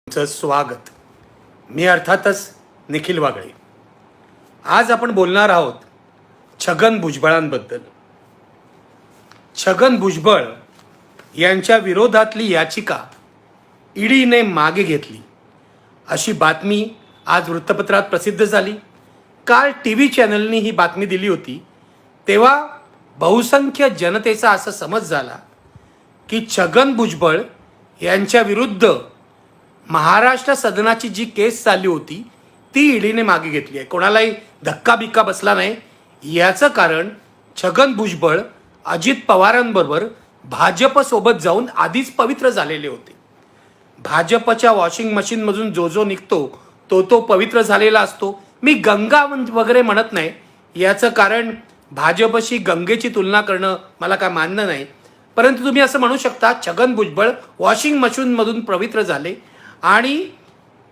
चं स्वागत. मी अर्थातच निखिल वागळे. आज आपण बोलणार आहोत छगन भुजबळांबद्दल. छगन भुजबळ यांच्या विरोधातली याचिका ईडीने मागे घेतली अशी बातमी आज वृत्तपत्रात प्रसिद्ध झाली. काल टीव्ही चॅनलनी ही बातमी दिली होती. तेव्हा बहुसंख्य जनतेचा असा समज झाला की छगन भुजबळ यांच्या विरुद्ध महाराष्ट्र सदनाची जी केस चालली होती ती ईडीने मागे घेतली आहे. कोणालाही धक्का बिक्का बसला नाही. याचं कारण छगन भुजबळ अजित पवारांबरोबर भाजपसोबत जाऊन आधीच पवित्र झालेले होते. भाजपच्या वॉशिंग मशीनमधून जो निघतो तो पवित्र झालेला असतो. मी गंगा वगैरे म्हणत नाही. याचं कारण भाजपशी गंगेची तुलना करणं मला काय मान्य नाही. परंतु तुम्ही असं म्हणू शकता छगन भुजबळ वॉशिंग मशीनमधून पवित्र झाले आणि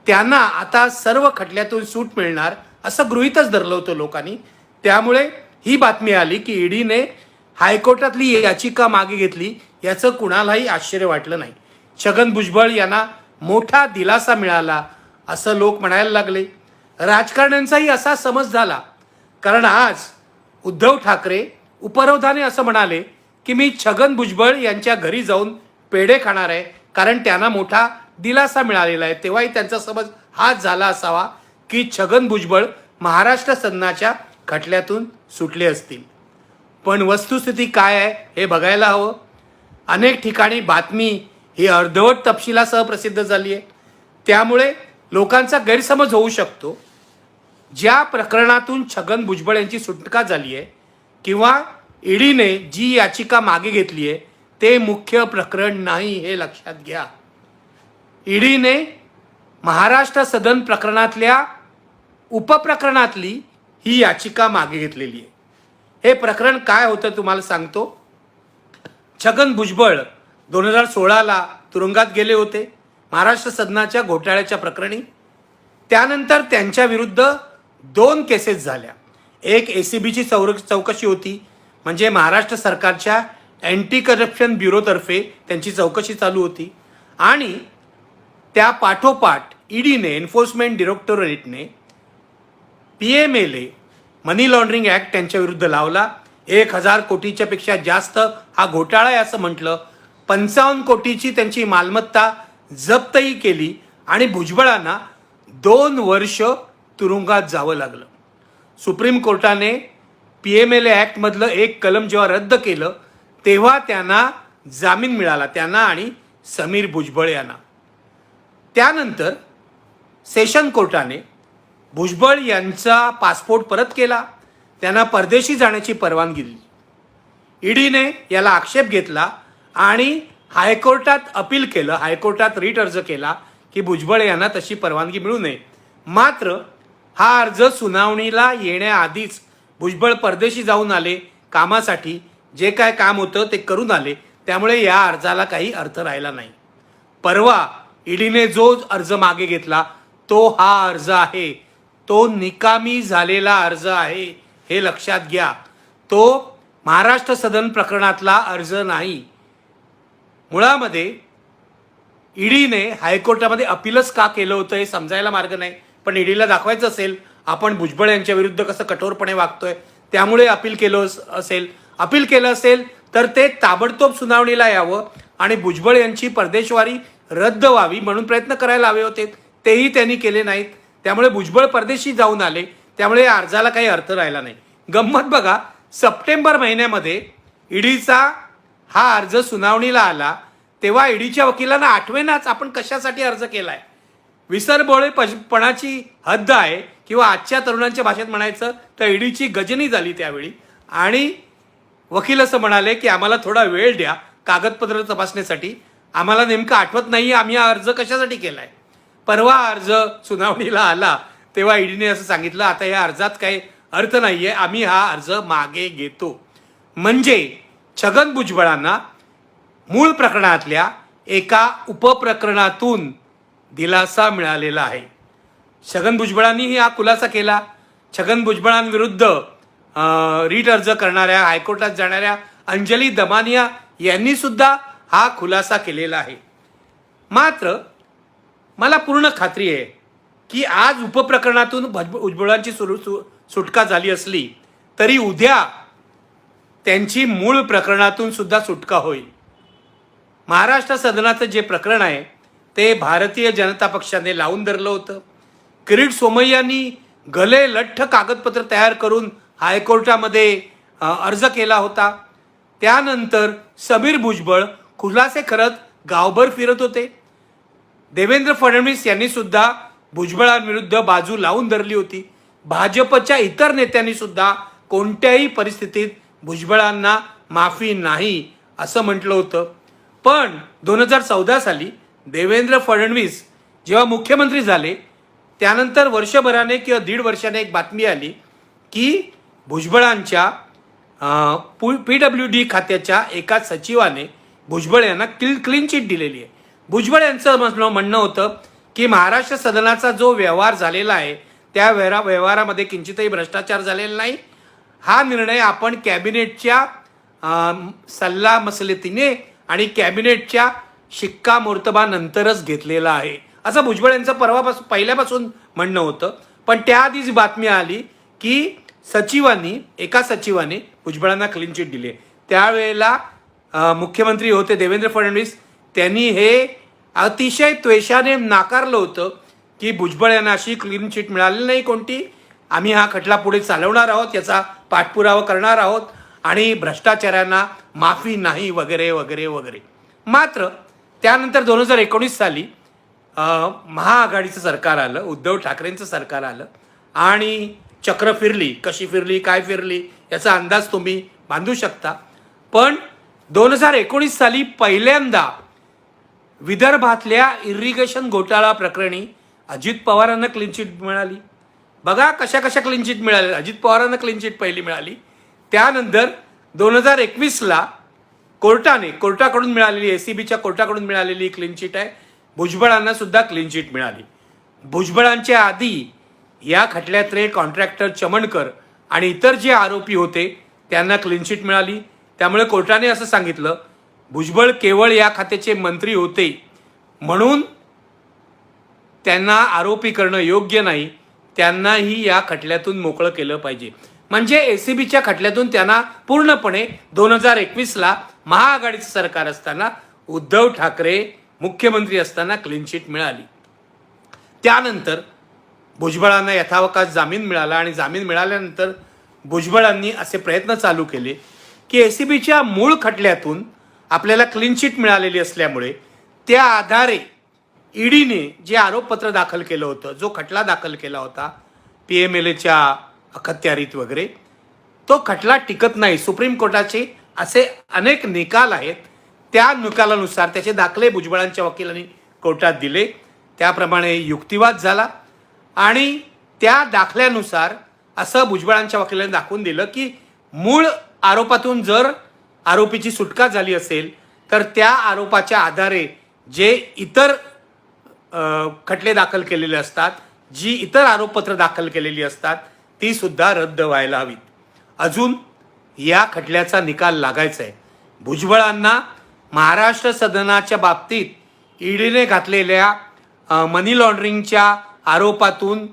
त्यांना आता सर्व खटल्यातून सूट मिळणार असं गृहीतच धरलं होतं लोकांनी. त्यामुळे ही बातमी आली की ईडीने हायकोर्टातली याचिका मागे घेतली. याचं कुणालाही आश्चर्य वाटलं नाही. छगन भुजबळ यांना मोठा दिलासा मिळाला असं लोक म्हणायला लागले. राजकारण्यांचाही असा समज झाला. कारण आज उद्धव ठाकरे उपरोधाने असं म्हणाले की मी छगन भुजबळ यांच्या घरी जाऊन पेढे खाणार आहे कारण त्यांना मोठा दिलासा मिळालेला आहे. तेव्हाही त्यांचा समज हाच झाला असावा की छगन भुजबळ महाराष्ट्र सदनाच्या खटल्यातून सुटले असतील. पण वस्तुस्थिती काय आहे हे बघायला हवं. अनेक ठिकाणी बातमी ही अर्धवट तपशिलासह प्रसिद्ध झाली आहे. त्यामुळे लोकांचा गैरसमज होऊ शकतो. ज्या प्रकरणातून छगन भुजबळ यांची सुटका झाली आहे किंवा ईडीने जी याचिका मागे घेतली आहे ते मुख्य प्रकरण नाही हे लक्षात घ्या. ईडीने महाराष्ट्र सदन प्रकरणातल्या उपप्रकरणातली ही याचिका मागे घेतलेली आहे. हे प्रकरण काय होतं तुम्हाला सांगतो. छगन भुजबळ 2016ला तुरुंगात गेले होते महाराष्ट्र सदनाच्या घोटाळ्याच्या प्रकरणी. त्यानंतर त्यांच्या विरुद्ध 2 केसेस झाल्या. एक एसीबीची चौकशी होती, म्हणजे महाराष्ट्र सरकारच्या अँटी करप्शन ब्युरोतर्फे त्यांची चौकशी चालू होती. आणि त्या पाठोपाठ ईडीने एन्फोर्समेंट डायरेक्टोरेटने PMLA मनी लॉन्ड्रिंग ॲक्ट त्यांच्या विरुद्ध लावला. 1000 कोटीच्या पेक्षा जास्त हा घोटाळा आहे असं म्हटलं. 55 कोटीची त्यांची मालमत्ता जप्तही केली आणि भुजबळांना 2 वर्ष तुरुंगात जावं लागलं. सुप्रीम कोर्टाने PMLA ॲक्टमधलं एक कलम जेव्हा रद्द केलं तेव्हा त्यांना जामीन मिळाला, त्यांना आणि समीर भुजबळ यांना. त्यानंतर सेशन कोर्टाने भुजबळ यांचा पासपोर्ट परत केला. त्यांना परदेशी जाण्याची परवानगी दिली. ईडीने याला आक्षेप घेतला आणि हायकोर्टात अपील केलं. हायकोर्टात रिट अर्ज केला की भुजबळ यांना तशी परवानगी मिळू नये. मात्र हा अर्ज सुनावणीला येण्याआधीच भुजबळ परदेशी जाऊन आले कामासाठी. जे काय काम होतं ते करून आले. त्यामुळे या अर्जाला काही अर्थ राहिला नाही. परवा ईडीने जो अर्ज मागे घेतला तो हा अर्ज आहे. तो निकामी झालेला अर्ज आहे हे लक्षात घ्या. तो महाराष्ट्र सदन प्रकरणातला अर्ज नाही. मुळामध्ये ईडीने हायकोर्टामध्ये अपीलच का केलं होतं हे समजायला मार्ग नाही. पण ईडीला दाखवायचं असेल आपण भुजबळ यांच्या विरुद्ध कसं कठोरपणे वागतोय त्यामुळे अपील केलं असेल. अपील केलं असेल तर ते ताबडतोब सुनावणीला यावं आणि भुजबळ यांची परदेशवारी रद्द व्हावी म्हणून प्रयत्न करायला हवे होते. तेही त्यांनी केले नाहीत. त्यामुळे भुजबळ परदेशी जाऊन आले. त्यामुळे या अर्जाला काही अर्थ राहिला नाही. गंमत बघा, सप्टेंबर महिन्यामध्ये ईडीचा हा अर्ज सुनावणीला आला तेव्हा ईडीच्या वकिलांना आठवेनाच आपण कशासाठी अर्ज केलाय. विसरबोळेपणाची हद्द आहे किंवा आजच्या तरुणांच्या भाषेत म्हणायचं तर ईडीची गजनी झाली त्यावेळी. आणि वकील असं म्हणाले की आम्हाला थोडा वेळ द्या कागदपत्र तपासण्यासाठी. आम्हाला नेमकं आठवत नाही आम्ही हा अर्ज कशासाठी केलाय. परवा अर्ज सुनावणीला आला तेव्हा ईडीने असं सांगितलं आता या अर्जात काही अर्थ नाहीये, आम्ही हा अर्ज मागे घेतो. म्हणजे छगन भुजबळांना मूळ प्रकरणातल्या एका उपप्रकरणातून दिलासा मिळालेला आहे. छगन भुजबळांनीही हा खुलासा केला. छगन भुजबळांविरुद्ध रीट अर्ज करणाऱ्या हायकोर्टात जाणाऱ्या अंजली दमानिया यांनी सुद्धा हा खुलासा केलेला आहे. मात्र मला पूर्ण खात्री आहे की आज उपप्रकरणातून भुजबळांची सुटका झाली असली तरी उद्या त्यांची मूळ प्रकरणातून सुद्धा सुटका होईल. महाराष्ट्र सदनाचं जे प्रकरण आहे ते भारतीय जनता पक्षाने लावून धरलं होतं. किरीट सोमय्यांनी गले लठ्ठ कागदपत्र तयार करून हायकोर्टामध्ये अर्ज केला होता. त्यानंतर समीर भुजबळ खुलासे करत गावभर फिरत होते. देवेंद्र फडणवीस यांनी सुद्धा भुजबळांविरुद्ध बाजू लावून धरली होती. भाजपच्या इतर नेत्यांनी सुद्धा कोणत्याही परिस्थितीत भुजबळांना माफी नाही असं म्हटलं होतं. पण 2014 साली देवेंद्र फडणवीस जेव्हा मुख्यमंत्री झाले त्यानंतर वर्षभराने किंवा दीड वर्षाने एक बातमी आली की भुजबळांच्या PWD खात्याच्या एका सचिवाने भुजबळ यांना क्लीन चिट दिलेली आहे. भुजबळ यांचं म्हणणं होतं की महाराष्ट्र सदनाचा जो व्यवहार झालेला आहे त्या व्यवहारामध्ये किंचितही भ्रष्टाचार झालेला नाही. हा निर्णय आपण कॅबिनेटच्या सल्लामसलतीने आणि कॅबिनेटच्या शिक्कामोर्तबानंतरच घेतलेला आहे असं भुजबळ यांचं पहिल्यापासून म्हणणं होतं. पण त्याआधीच बातमी आली की एका सचिवाने भुजबळांना क्लीन चिट दिली. त्यावेळेला मुख्यमंत्री होते देवेंद्र फडणवीस. त्यांनी हे अतिशय त्वेषाने नाकारलं होतं की भुजबळ यांना अशी क्लीन चिट मिळालेली नाही कोणती. आम्ही हा खटला पुढे चालवणार आहोत, याचा पाठपुरावा करणार आहोत आणि भ्रष्टाचारांना माफी नाही वगैरे वगैरे वगैरे. मात्र त्यानंतर 2019 साली महाआघाडीचं सरकार आलं, उद्धव ठाकरेंचं सरकार आलं आणि चक्र फिरली. कशी फिरली, काय फिरली याचा अंदाज तुम्ही बांधू शकता. पण 2019 साली पहिल्यांदा विदर्भातल्या इरिगेशन घोटाळा प्रकरणी अजित पवारांना क्लीन चिट मिळाली. बघा कशा कशा क्लीन चिट मिळाली. अजित पवारांना क्लीन चिट पहिली मिळाली. त्यानंतर 2021ला कोर्टाकडून मिळालेली ACBच्या कोर्टाकडून मिळालेली क्लीन चिट आहे. भुजबळांना सुद्धा क्लीन चिट मिळाली. भुजबळांच्या आधी या खटल्यातले कॉन्ट्रॅक्टर चमणकर आणि इतर जे आरोपी होते त्यांना क्लीन चिट मिळाली. त्यामुळे कोर्टाने असं सांगितलं भुजबळ केवळ या खात्याचे मंत्री होते म्हणून त्यांना आरोपी करणं योग्य नाही, त्यांनाही या खटल्यातून मोकळं केलं पाहिजे. म्हणजे ACBच्या खटल्यातून त्यांना पूर्णपणे 2021ला महाआघाडीचं सरकार असताना उद्धव ठाकरे मुख्यमंत्री असताना क्लीन चिट मिळाली. त्यानंतर भुजबळांना यथावकाश जामीन मिळाला आणि जामीन मिळाल्यानंतर भुजबळांनी असे प्रयत्न चालू केले की ACBच्या मूळ खटल्यातून आपल्याला क्लीन चिट मिळालेली असल्यामुळे त्या आधारे ईडीने जे आरोपपत्र दाखल केलं होतं, जो खटला दाखल केला होता PMLAच्या अखत्यारीत वगैरे, तो खटला टिकत नाही. सुप्रीम कोर्टाचे असे अनेक निकाल आहेत. त्या निकालानुसार त्याचे दाखले भुजबळांच्या वकिलांनी कोर्टात दिले. त्याप्रमाणे युक्तिवाद झाला आणि त्या दाखल्यानुसार असं भुजबळांच्या वकिलांनी दाखवून दिलं की मूळ आरोपातून जर आरोपीची सुटका झाली असेल तर त्या आरोपाच्या आधारे जे इतर खटले दाखल केलेले असतात, जी इतर आरोपपत्र दाखल केलेली असतात ती सुद्धा रद्द व्हायला हवीत. अजून या खटल्याचा निकाल लागायचा आहे. भुजबळांना महाराष्ट्र सदनाच्या बाबतीत ईडीने घातलेल्या मनी लॉन्ड्रिंगच्या आरोपातून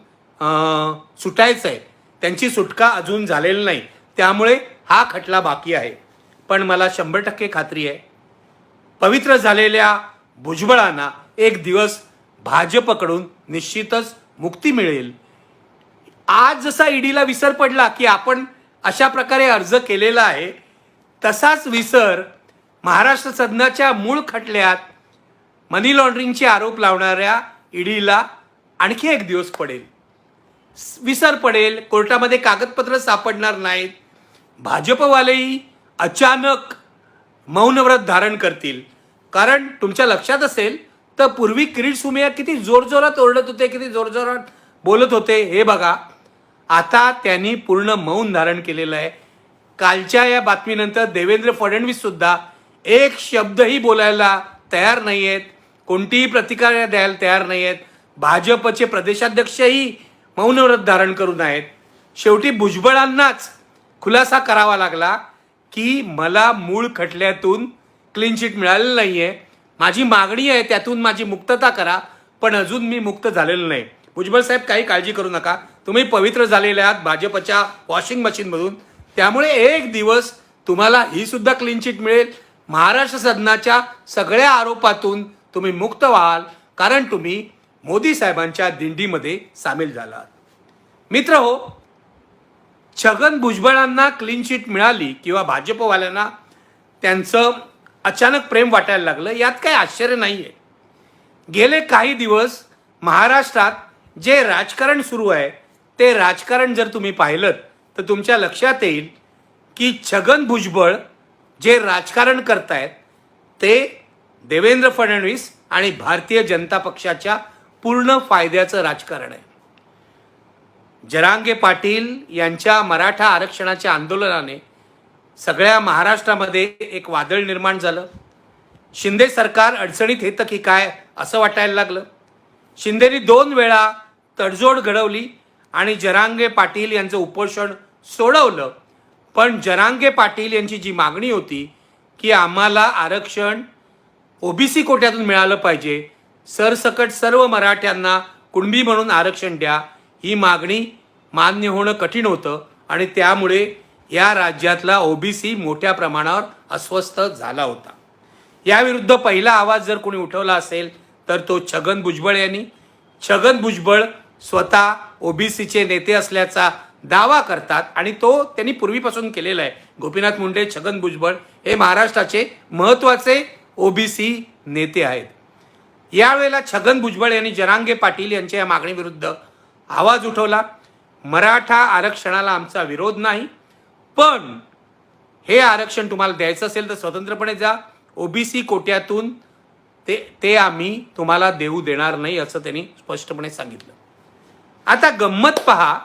सुटायचं आहे. त्यांची सुटका अजून झालेली नाही. त्यामुळे हा खटला बाकी आहे. पण मला 100% खात्री आहे पवित्र झालेल्या भुजबळांना एक दिवस भाजपकडून निश्चितच मुक्ती मिळेल. आज जसा ईडीला विसर पडला की आपण अशा प्रकारे अर्ज केलेला आहे, तसाच विसर महाराष्ट्र सदनाच्या मूळ खटल्यात मनी लॉन्ड्रिंगचे आरोप लावणाऱ्या ईडीला आणखी एक दिवस पडेल, विसर पडेल. कोर्टामध्ये कागदपत्र सापडणार नाहीत. भाजपवालेही अचानक मौनव्रत धारण करतील. कारण तुमच्या लक्षात असेल तर पूर्वी किरीट सोमय्या किती जोरजोरात ओरडत होते, किती जोरजोरात बोलत होते. हे बघा आता त्यांनी पूर्ण मौन धारण केलेलं आहे. कालच्या या बातमीनंतर देवेंद्र फडणवीस सुद्धा एक शब्दही बोलायला तयार नाही आहेत, कोणतीही प्रतिक्रिया द्यायला तयार नाही आहेत. भाजपचे प्रदेशाध्यक्षही मौनव्रत धारण करून आहेत. शेवटी भुजबळांनाच खुलासा करावा लागला की मला मूळ खटल्यातून क्लीन चिट मिळालेलं नाही आहे, माझी मागणी आहे त्यातून माझी मुक्तता करा, पण अजून मी मुक्त झालेलो नाही. भुजबळ साहेब काही काळजी करू नका, तुम्ही पवित्र झालेले आहात भाजपच्या वॉशिंग मशीनमधून. त्यामुळे एक दिवस तुम्हाला ही सुद्धा क्लीन चिट मिळेल. महाराष्ट्र सदनाच्या सगळ्या आरोपातून तुम्ही मुक्त व्हाल, कारण तुम्ही मोदी साहेबांच्या दिंडीमध्ये सामील झालात. मित्र हो, छगन भुजबळांना क्लीन चिट मिळाली किंवा भाजपवाल्यांना त्यांचं अचानक प्रेम वाटायला लागलं, यात काही आश्चर्य नाहीये. गेले काही दिवस महाराष्ट्रात जे राजकारण सुरू आहे ते राजकारण जर तुम्ही पाहिलं तर तुमच्या लक्षात येईल की छगन भुजबळ जे राजकारण करतायत ते देवेंद्र फडणवीस आणि भारतीय जनता पक्षाच्या पूर्ण फायद्याचं राजकारण आहे. जरांगे पाटील यांच्या मराठा आरक्षणाच्या आंदोलनाने सगळ्या महाराष्ट्रामध्ये एक वादळ निर्माण झालं. शिंदे सरकार अडचणीत येतं की काय असं वाटायला लागलं. शिंदेनी 2 वेळा तडजोड घडवली आणि जरांगे पाटील यांचं उपोषण सोडवलं. पण जरांगे पाटील यांची जी मागणी होती की आम्हाला आरक्षण ओबीसी कोट्यातून मिळालं पाहिजे, सरसकट सर्व मराठ्यांना कुणबी म्हणून आरक्षण द्या, ही मागणी मान्य होणं कठीण होतं आणि त्यामुळे या राज्यातला ओबीसी मोठ्या प्रमाणावर अस्वस्थ झाला होता. याविरुद्ध पहिला आवाज जर कोणी उठवला असेल तर तो छगन भुजबळ यांनी. छगन भुजबळ स्वतः ओबीसीचे नेते असल्याचा दावा करतात आणि तो त्यांनी पूर्वीपासून केलेला आहे. गोपीनाथ मुंडे, छगन भुजबळ हे महाराष्ट्राचे महत्त्वाचे ओबीसी नेते आहेत. यावेळेला छगन भुजबळ यांनी जरांगे पाटील यांच्या या मागणीविरुद्ध आवाज उठवला. मराठा आरक्षणाला आमचा विरोध नाही, पण हे आरक्षण तुम्हाला द्यायचं असेल तर स्वतंत्रपणे जा, ओबीसी कोट्यातून ते आम्ही तुम्हाला देऊ देणार नाही असं त्यांनी स्पष्टपणे सांगितलं. आता गंमत पहा,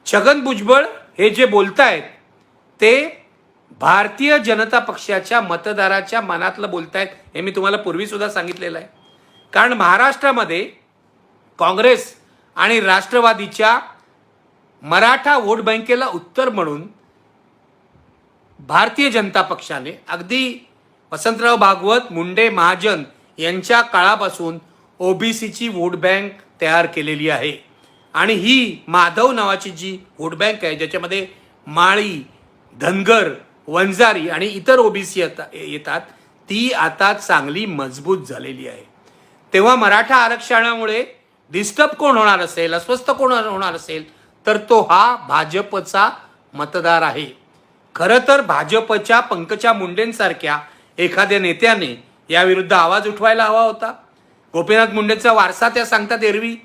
छगन भुजबळ हे जे बोलतायत ते भारतीय जनता पक्षाच्या मतदाराच्या मनातलं बोलतायत हे मी तुम्हाला पूर्वी सुद्धा सांगितलेलं आहे. कारण महाराष्ट्रामध्ये काँग्रेस आणि राष्ट्रवादीच्या मराठा वोट बँकेला उत्तर म्हणून भारतीय जनता पक्षाने अगदी वसंतराव भागवत, मुंडे, महाजन यांच्या काळापासून ओबीसीची वोट बँक तयार केलेली आहे. आणि ही माधव नावाची जी वोट बँक आहे ज्याच्यामध्ये माळी, धनगर, वंजारी आणि इतर ओबीसी येतात, ती आता चांगली मजबूत झालेली आहे. तेव्हा मराठा आरक्षणामुळे डिस्टर्ब कोण होणार असेल, अस्वस्थ कोण होणार असेल तर तो हा भाजपचा मतदार आहे. खरं तर भाजपच्या पंकजा मुंडेंसारख्या एखाद्या नेत्याने याविरुद्ध आवाज उठवायला हवा होता. गोपीनाथ मुंडेंचा वारसा त्या सांगतात एरवी,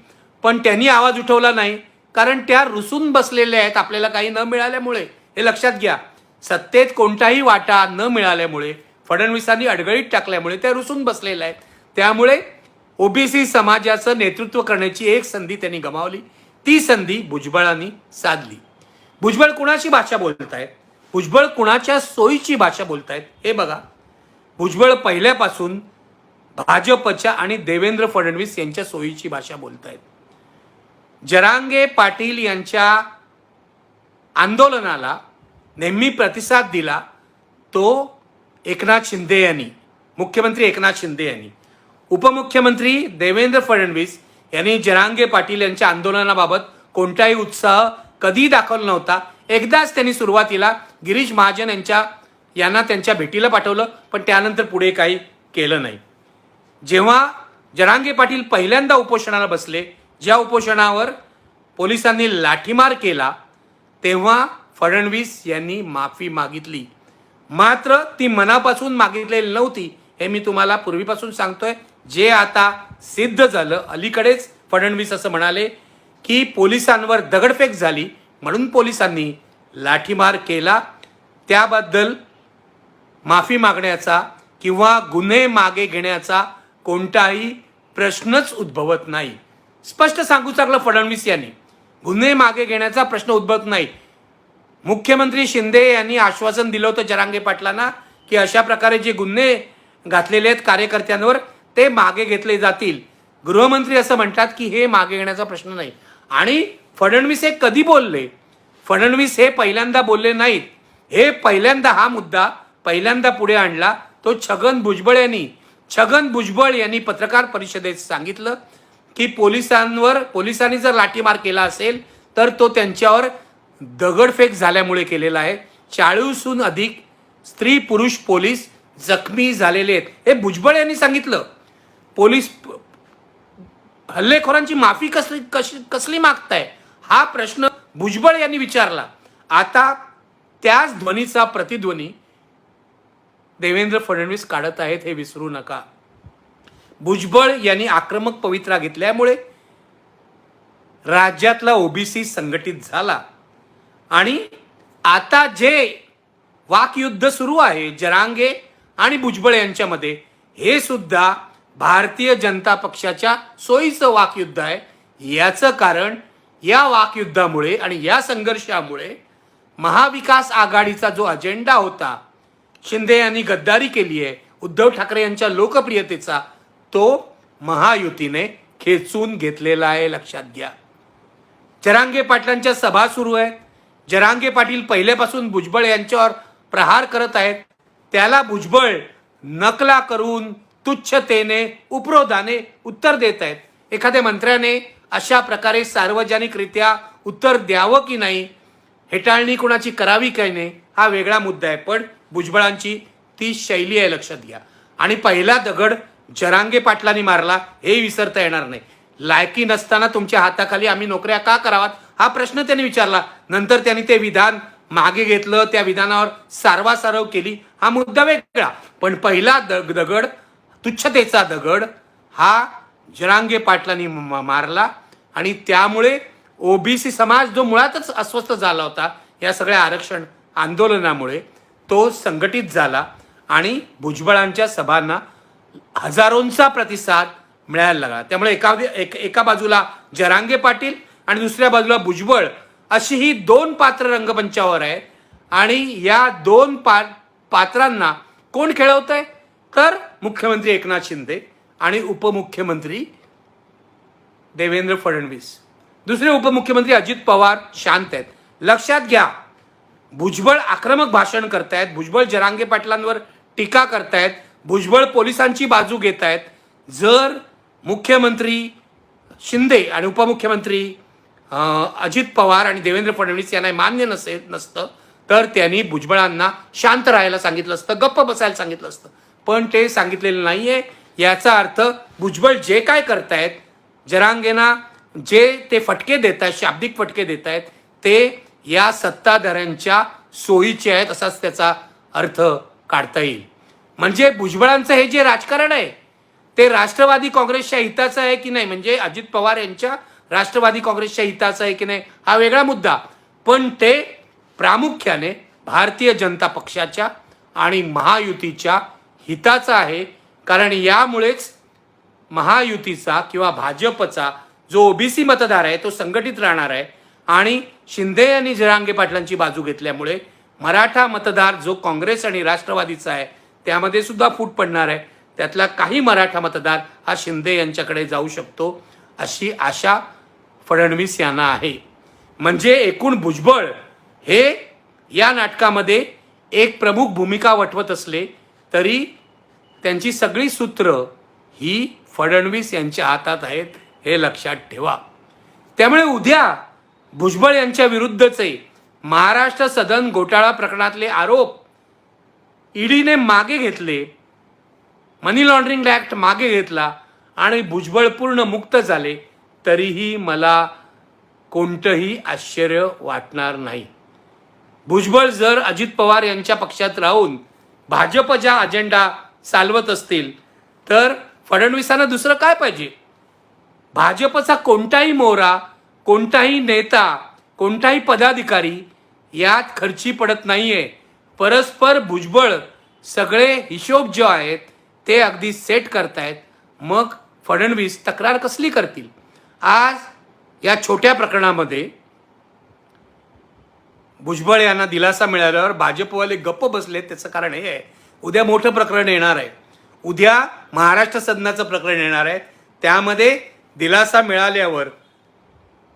पण त्यांनी आवाज उठवला नाही कारण त्या रुसून बसलेल्या आहेत आपल्याला काही न मिळाल्यामुळे. हे लक्षात घ्या, सत्तेत कोणताही वाटा न मिळाल्यामुळे, फडणवीसांनी अडगळीत टाकल्यामुळे त्या रुसून बसलेल्या आहेत. त्यामुळे ओबीसी समाजाचं नेतृत्व करण्याची एक संधी त्यांनी गमावली. ती संधी भुजबळांनी साधली. भुजबळ कुणाची भाषा बोलतायत, भुजबळ कुणाच्या सोयीची भाषा बोलतायत हे बघा. भुजबळ पहिल्यापासून भाजपच्या आणि देवेंद्र फडणवीस यांच्या सोयीची भाषा बोलतायत. जरांगे पाटील यांच्या आंदोलनाला नेहमी प्रतिसाद दिला तो एकनाथ शिंदे यांनी, मुख्यमंत्री एकनाथ शिंदे यांनी. उपमुख्यमंत्री देवेंद्र फडणवीस यांनी जरांगे पाटील यांच्या आंदोलनाबाबत कोणताही उत्साह कधी दाखवला नव्हता. एकदाच त्यांनी सुरुवातीला गिरीश महाजन यांना त्यांच्या भेटीला पाठवलं, पण त्यानंतर पुढे काही केलं नाही. जेव्हा जरांगे पाटील पहिल्यांदा उपोषणाला बसले, ज्या उपोषणावर पोलिसांनी लाठीमार केला, तेव्हा फडणवीस यांनी माफी मागितली. मात्र ती मनापासून मागितलेली नव्हती हे मी तुम्हाला पूर्वीपासून सांगतोय. जे आता सिद्ध झालं, अलीकडेच फडणवीस असं म्हणाले की पोलिसांवर दगडफेक झाली म्हणून पोलिसांनी लाठीमार केला. त्याबद्दल माफी मागण्याचा किंवा गुन्हे मागे घेण्याचा कोणताही प्रश्नच उद्भवत नाही. स्पष्ट सांगू लागलं फडणवीस यांनी, गुन्हे मागे घेण्याचा प्रश्न उद्भवत नाही. मुख्यमंत्री शिंदे यांनी आश्वासन दिलं होतं जरांगे पाटलांना की अशा प्रकारे जे गुन्हे घातलेले आहेत कार्यकर्त्यांवर ते मागे घेतले जातील. गृहमंत्री असं म्हणतात की हे मागे घेण्याचा प्रश्न नाही. आणि फडणवीस हे कधी बोलले? फडणवीस हे पहिल्यांदा बोलले नाहीत. हे पहिल्यांदा हा मुद्दा पहिल्यांदा पुढे आणला तो छगन भुजबळ यांनी. छगन भुजबळ यांनी पत्रकार परिषदेत सांगितलं की पोलिसांनी जर लाठीमार केला असेल तर तो त्यांच्यावर दगडफेक झाल्यामुळे केलेला आहे. 40हून अधिक स्त्री पुरुष पोलीस जखमी झालेले आहेत. हे भुजबळ यांनी सांगितलं. पोलीस हल्लेखोरांची माफी कसली मागताय हा प्रश्न भुजबळ यांनी विचारला. आता त्याच ध्वनीचा प्रतिध्वनी देवेंद्र फडणवीस काढत आहेत, हे विसरू नका. भुजबळ यांनी आक्रमक पवित्रा घेतल्यामुळे राज्यातला ओबीसी संघटित झाला आणि आता जे वाकयुद्ध सुरू आहे जरांगे आणि भुजबळ यांच्यामध्ये, हे सुद्धा भारतीय जनता पक्षाच्या सोयीचं वाकयुद्ध आहे. याचं कारण या वाकयुद्धामुळे आणि या संघर्षामुळे महाविकास आघाडीचा जो अजेंडा होता, शिंदे यांनी गद्दारी केली आहे उद्धव ठाकरे यांच्या लोकप्रियतेचा, तो महायुतीने खेचून घेतलेला आहे. लक्षात घ्या. जरांगे पाटलांच्या सभा सुरू आहेत. जरांगे पाटील पहिल्यापासून भुजबळ यांच्यावर प्रहार करत आहेत. त्याला भुजबळ नकला करून तुच्छतेने उपरोधाने उत्तर देत आहेत. एखाद्या मंत्र्याने अशा प्रकारे सार्वजनिकरित्या उत्तर द्यावं की नाही, हेटाळणी कोणाची करावी काय नाही, हा वेगळा मुद्दा आहे. पण भुजबळांची ती शैली आहे, लक्षात घ्या. आणि पहिला दगड जरांगे पाटलांनी मारला हे विसरता येणार नाही. लायकी नसताना तुमच्या हाताखाली आम्ही नोकऱ्या का करावात हा प्रश्न त्यांनी विचारला. नंतर त्यांनी ते विधान मागे घेतलं, त्या विधानावर सारवासारव केली, हा मुद्दा वेगळा. पण पहिला दगड, तुच्छतेचा दगड, हा जरांगे पाटलांनी मारला आणि त्यामुळे ओबीसी समाज जो मुळातच अस्वस्थ झाला होता या सगळ्या आरक्षण आंदोलनामुळे, तो संघटित झाला आणि भुजबळांच्या सभांना हजारोंचा प्रतिसाद मिळायला लागला. त्यामुळे एका बाजूला जरांगे पाटील आणि दुसऱ्या बाजूला भुजबळ, अशी ही दोन पात्र रंगमंचावर आहेत. आणि या दोन पात्रांना कोण खेळवत आहे तर मुख्यमंत्री एकनाथ शिंदे आणि उपमुख्यमंत्री देवेंद्र फडणवीस. दुसरे उपमुख्यमंत्री अजित पवार शांत आहेत. लक्षात घ्या, भुजबळ आक्रमक भाषण करतायत, भुजबळ जरांगे पाटलांवर टीका करतायत, भुजबळ पोलिसांची बाजू घेत आहेत. जर मुख्यमंत्री शिंदे आणि उपमुख्यमंत्री अजित पवार आणि देवेंद्र फडणवीस यांना मान्य नसतं तर त्यांनी भुजबळांना शांत राहायला सांगितलं असतं, गप्प बसायला सांगितलं असतं. पण ते सांगितलेलं नाहीये. याचा अर्थ भुजबळ जे काय करतायत, जरांगेंना जे ते फटके देत आहेत, शाब्दिक फटके देत आहेत, ते या सत्ताधाऱ्यांच्या सोयीचे आहेत असाच त्याचा अर्थ काढता येईल. म्हणजे भुजबळांचं हे जे राजकारण आहे ते राष्ट्रवादी काँग्रेसच्या हिताचं आहे की नाही, म्हणजे अजित पवार यांच्या राष्ट्रवादी काँग्रेसच्या हिताचं आहे की नाही हा वेगळा मुद्दा. पण ते प्रामुख्याने भारतीय जनता पक्षाच्या आणि महायुतीच्या हिताचं आहे. कारण यामुळेच महायुतीचा किंवा भाजपचा जो ओबीसी मतदार आहे तो संघटित राहणार आहे. आणि शिंदे यांनी जरांगे पाटलांची बाजू घेतल्यामुळे मराठा मतदार जो काँग्रेस आणि राष्ट्रवादीचा आहे त्यामध्ये सुद्धा फूट पडणार आहे. त्यातला काही मराठा मतदार हा शिंदे यांच्याकडे जाऊ शकतो अशी आशा फडणवीस यांना आहे. म्हणजे एकूण भुजबळ हे या नाटकामध्ये एक प्रमुख भूमिका वठवत असले तरी त्यांची सगळी सूत्र ही फडणवीस यांच्या हातात आहेत, हे लक्षात ठेवा. त्यामुळे उद्या भुजबळ यांच्या विरुद्धचे महाराष्ट्र सदन घोटाळा प्रकरणातले आरोप ईडीने मागे घेतले, मनी लॉन्ड्रिंग ऍक्ट मागे घेतला आणि भुजबळ पूर्ण मुक्त झाले तरीही मला कोणतंही आश्चर्य वाटणार नाही. भुजबळ जर अजित पवार यांच्या पक्षात राहून भाजप ज्या अजेंडा चालवत असतील तर फडणवीसांना दुसरं काय पाहिजे. भाजपचा कोणताही मोहरा, कोणताही नेता, कोणताही पदाधिकारी यात खर्ची पडत नाहीये. परस्पर भुजबळ सगळे हिशोब जे आहेत ते अगदी सेट करतायत. मग फडणवीस तक्रार कसली करतील. आज या छोट्या प्रकरणामध्ये भुजबळ यांना दिलासा मिळाल्यावर भाजपवाले गप्प बसलेत. त्याचं कारण हे आहे, उद्या मोठं प्रकरण येणार आहे. उद्या महाराष्ट्र सदनाचं प्रकरण येणार आहे. त्यामध्ये दिलासा मिळाल्यावर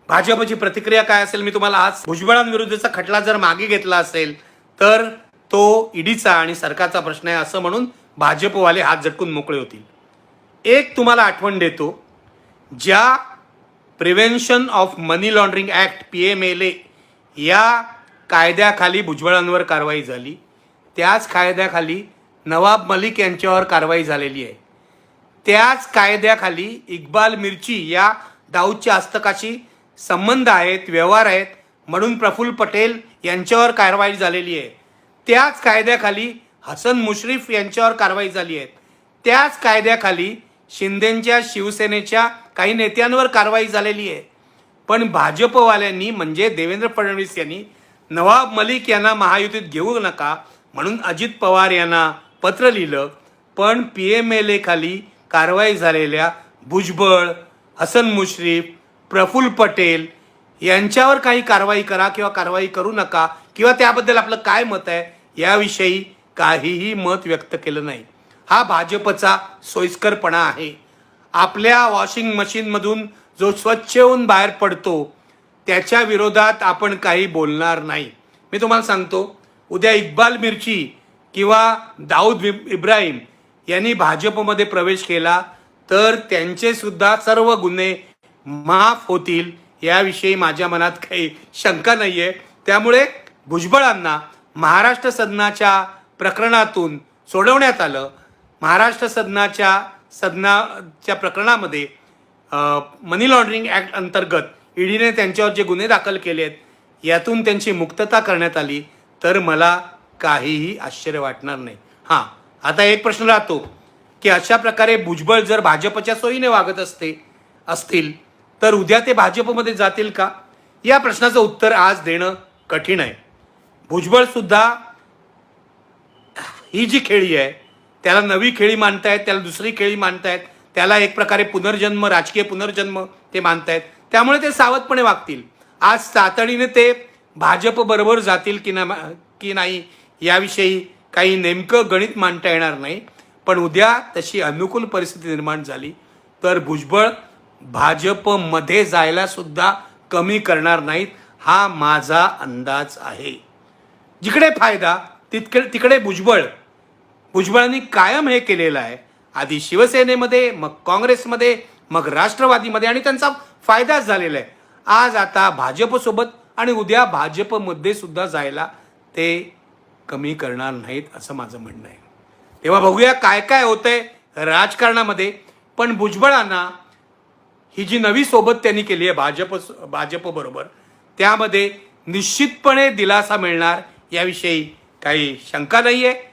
भाजपची प्रतिक्रिया काय असेल मी तुम्हाला आज. भुजबळांविरुद्धचा खटला जर मागे घेतला असेल तर तो ईडीचा आणि सरकारचा प्रश्न आहे असं म्हणून भाजपवाले हात झटकून मोकळे होतील. एक तुम्हाला आठवण देतो, ज्या prevention of money laundering act PMLA या कायद्याखाली भुजबळांवर कारवाई झाली, त्याच कायद्याखाली नवाब मलिक यांच्यावर कारवाई झालेली आहे. त्याच कायद्याखाली इक्बाल मिर्ची या दाऊदच्या हस्तकाशी संबंध आहेत, व्यवहार आहेत म्हणून प्रफुल्ल पटेल यांच्यावर कारवाई झालेली आहे. त्याच कायद्याखाली हसन मुश्रीफ यांच्यावर कारवाई झाली आहे. त्याच कायद्याखाली शिंदेंच्या शिवसेनेच्या काही नेत्यांवर कारवाई झालेली आहे. पण भाजपवाल्यांनी म्हणजे देवेंद्र फडणवीस यांनी नवाब मलिक यांना महायुतीत घेऊ नका म्हणून अजित पवार यांना पत्र लिहिलं. पण PMLA खाली कारवाई झालेल्या भुजबळ, हसन मुश्रीफ, प्रफुल्ल पटेल यांच्यावर काही कारवाई करा किंवा कारवाई करू नका किंवा त्याबद्दल आपलं काय मत आहे याविषयी काहीही मत व्यक्त केलं नाही. हा भाजपचा सोयीस्करपणा आहे. आपल्या वॉशिंग मशीनमधून जो स्वच्छ होऊन बाहेर पडतो त्याच्या विरोधात आपण काही बोलणार नाही. मी तुम्हाला सांगतो, उद्या इक्बाल मिर्ची किंवा दाऊद इब्राहिम यांनी भाजपमध्ये प्रवेश केला तर त्यांचे सुद्धा सर्व गुन्हे माफ होतील याविषयी माझ्या मनात काही शंका नाही आहे. त्यामुळे भुजबळांना महाराष्ट्र सदनाच्या प्रकरणातून सोडवण्यात आलं. महाराष्ट्र सदनाच्या प्रकरणामध्ये मनी लॉन्ड्रिंग ॲक्ट अंतर्गत ईडीने त्यांच्यावर जे गुन्हे दाखल केले आहेत यातून त्यांची मुक्तता करण्यात आली तर मला काहीही आश्चर्य वाटणार नाही. हां, आता एक प्रश्न राहतो की अशा प्रकारे भुजबळ जर भाजपच्या सोयीने वागत असतील तर उद्या ते भाजपमध्ये जातील का? या प्रश्नाचं उत्तर आज देणं कठीण आहे. भुजबळ सुद्धा ही जी खेळी आहे त्याला नवी खेळी मानतायत, त्याला दुसरी खेळी मानतायत, त्याला एक प्रकारे पुनर्जन्म, राजकीय पुनर्जन्म ते मानतायत. त्यामुळे ते सावधपणे वागतील. आज तातडीने ते भाजप बरोबर जातील की नाही याविषयी काही नेमकं गणित मांडता येणार नाही. पण उद्या तशी अनुकूल परिस्थिती निर्माण झाली तर भुजबळ भाजपमध्ये जायला सुद्धा कमी करणार नाहीत, हा माझा अंदाज आहे. जिकडे फायदा तिकडे भुजबळांनी कायम हे केलेलं आहे. आधी शिवसेनेमध्ये, मग काँग्रेसमध्ये, मग राष्ट्रवादीमध्ये आणि त्यांचा फायदाच झालेला आहे. आज आता भाजपसोबत आणि उद्या भाजपमध्ये सुद्धा जायला ते कमी करणार नाहीत असं माझं म्हणणं आहे. तेव्हा बघूया काय काय होतंय राजकारणामध्ये. पण भुजबळांना ही जी नवी सोबत त्यांनी केली आहे भाजप बरोबर त्यामध्ये निश्चितपणे दिलासा मिळणार याविषयी काही शंका नाही आहे.